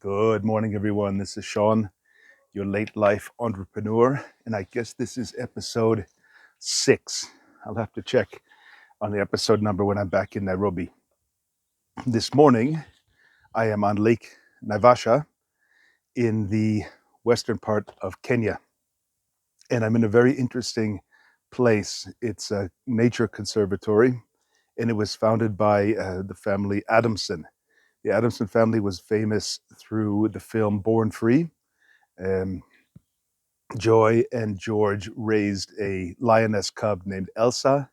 Good morning, everyone. This is Sean, your late life entrepreneur, and I guess this is episode 6. I'll have to check on the episode number when I'm back in Nairobi. This morning, I am on Lake Naivasha in the western part of Kenya, and I'm in a very interesting place. It's a nature conservatory, and it was founded by the family Adamson. The Adamson family was famous through the film Born Free. Um, Joy and George raised a lioness cub named Elsa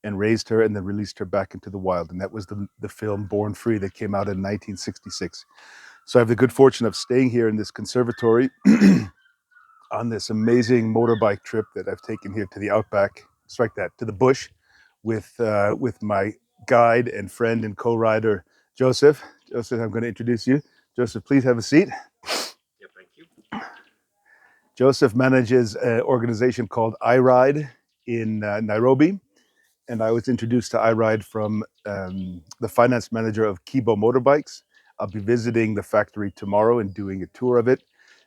and raised her and then released her back into the wild. And that was the film Born Free that came out in 1966. So I have the good fortune of staying here in this conservatory on this amazing motorbike trip that I've taken here to the outback, strike that, to the bush with my guide and friend and co-rider, Joseph. Joseph, I'm going to introduce you. Joseph, please have a seat. Yeah, thank you. Joseph manages an organization called iRide in Nairobi, and I was introduced to iRide from the finance manager of Kibo Motorbikes. I'll be visiting the factory tomorrow and doing a tour of it.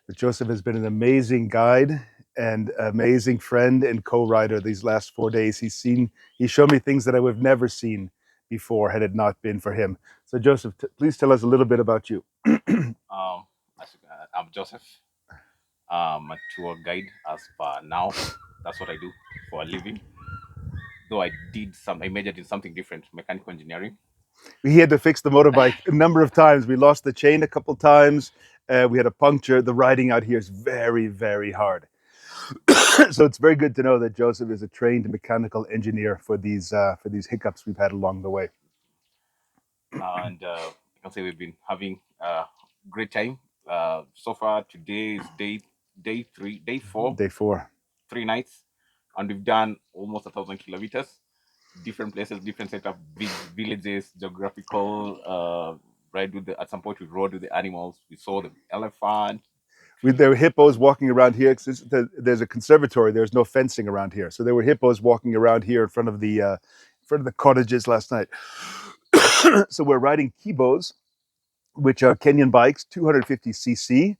But Joseph has been an amazing guide and amazing friend and co-rider these last 4 days. He's shown me things that I would have never seen before had it not been for him. So Joseph, please tell us a little bit about you. I'm Joseph. I'm a tour guide as per now. That's what I do for a living. Though I majored in something different, mechanical engineering. He had to fix the motorbike a number of times. We lost the chain a couple times. We had a puncture. The riding out here is very, very hard. So it's very good to know that Joseph is a trained mechanical engineer for these hiccups we've had along the way. And I can say we've been having a great time. So far, today is day 3, day 4, Day 4. 3 nights, and we've done almost 1,000 kilometers. Different places, different setup, big villages, geographical. Right at some point we rode with the animals. We saw the elephant. There were hippos walking around here. There's a conservatory. There's no fencing around here, so there were hippos walking around here in front of the cottages last night. So we're riding kibos, which are Kenyan bikes, 250cc.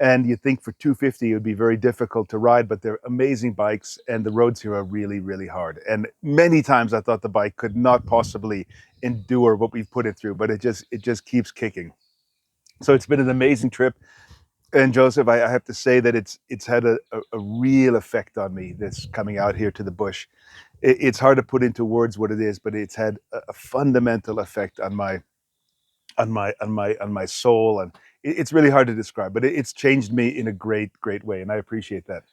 And you'd think for 250 it would be very difficult to ride, but they're amazing bikes, and the roads here are really, really hard. And many times I thought the bike could not possibly endure what we've put it through, but it just keeps kicking. So it's been an amazing trip. And Joseph, I have to say that it's had a real effect on me, this coming out here to the bush. It's hard to put into words what it is, but it's had a fundamental effect on my soul, and it's really hard to describe, but it's changed me in a great way, and I appreciate that.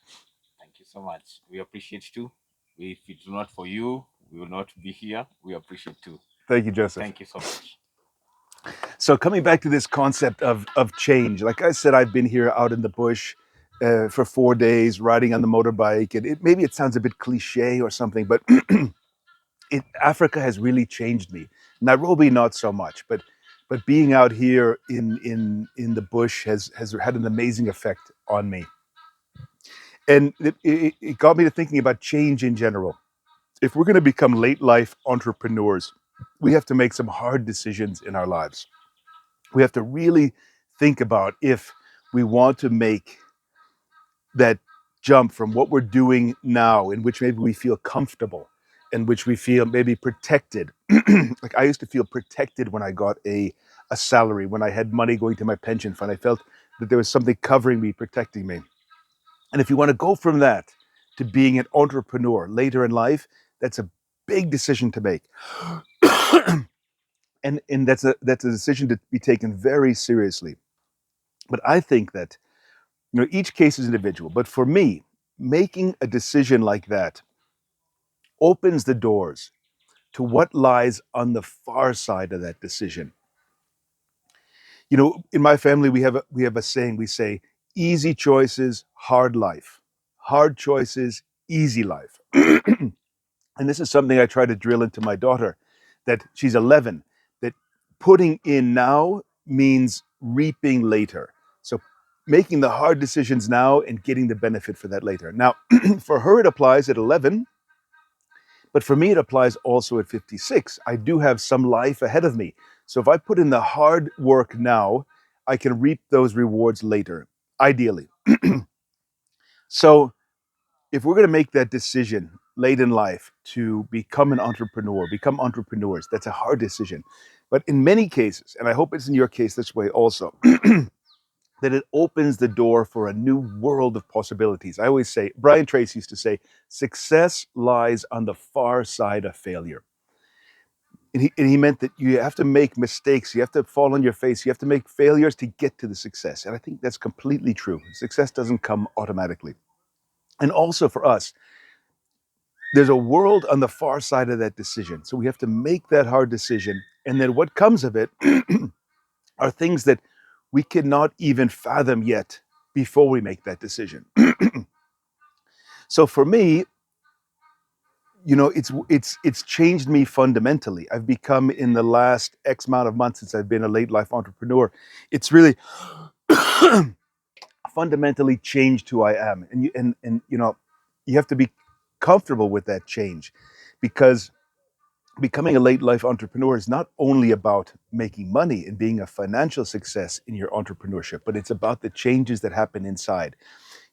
Thank you so much. We appreciate too. If it's not for you, we will not be here. We appreciate too. Thank you, Joseph. Thank you so much. So coming back to this concept of change, like I said, I've been here out in the bush for 4 days riding on the motorbike, and maybe it sounds a bit cliche or something, but Africa has really changed me. Nairobi, not so much, but being out here in the bush has had an amazing effect on me. And it got me to thinking about change in general. If we're going to become late life entrepreneurs, we have to make some hard decisions in our lives. We have to really think about if we want to make that jump from what we're doing now, in which maybe we feel comfortable, in which we feel maybe protected. Like I used to feel protected when I got a salary, when I had money going to my pension fund. I felt that there was something covering me, protecting me. And if you want to go from that to being an entrepreneur later in life, that's a big decision to make. And that's a decision to be taken very seriously. But I think that each case is individual. But for me, making a decision like that opens the doors to what lies on the far side of that decision. In my family, we have a saying. We say, "Easy choices, hard life. Hard choices, easy life." And this is something I try to drill into my daughter, that she's 11, that putting in now means reaping later. So making the hard decisions now and getting the benefit for that later. Now, for her, it applies at 11, but for me, it applies also at 56. I do have some life ahead of me. So if I put in the hard work now, I can reap those rewards later, ideally. So if we're going to make that decision late in life to become an entrepreneur, become entrepreneurs, that's a hard decision. But in many cases, and I hope it's in your case this way also, that it opens the door for a new world of possibilities. I always say, Brian Tracy used to say, success lies on the far side of failure. And he meant that you have to make mistakes, you have to fall on your face, you have to make failures to get to the success. And I think that's completely true. Success doesn't come automatically. And also for us, there's a world on the far side of that decision. So we have to make that hard decision. And then what comes of it are things that we cannot even fathom yet before we make that decision. So for me, it's changed me fundamentally. I've become, in the last X amount of months since I've been a late life entrepreneur, it's really fundamentally changed who I am. And you have to be comfortable with that change, because becoming a late life entrepreneur is not only about making money and being a financial success in your entrepreneurship, but it's about the changes that happen inside.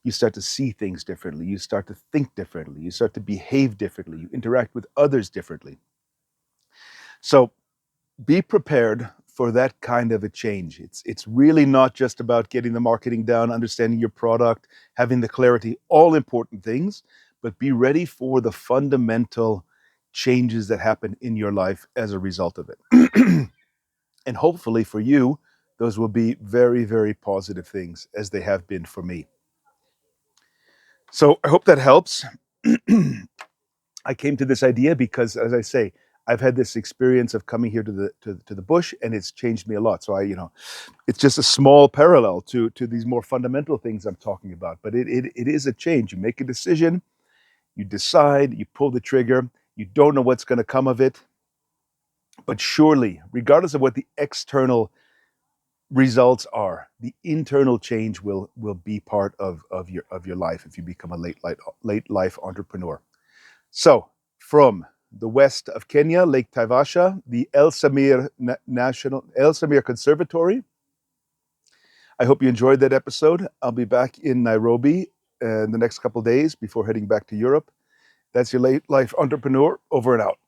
You start to see things differently. You start to think differently. You start to behave differently. You interact with others differently. So be prepared for that kind of a change. It's really not just about getting the marketing down, understanding your product, having the clarity, all important things, but be ready for the fundamental changes that happen in your life as a result of it. And hopefully for you, those will be very, very positive things, as they have been for me. So I hope that helps. I came to this idea because, as I say, I've had this experience of coming here to the bush, and it's changed me a lot. So it's just a small parallel to these more fundamental things I'm talking about. But it is a change. You make a decision, you decide, you pull the trigger. You don't know what's going to come of it, but surely, regardless of what the external results are, the internal change will be part of your life if you become a late life entrepreneur. So, from the west of Kenya, Lake Naivasha, the El Samir Conservatory. I hope you enjoyed that episode. I'll be back in Nairobi in the next couple of days before heading back to Europe. That's your late life entrepreneur, over and out.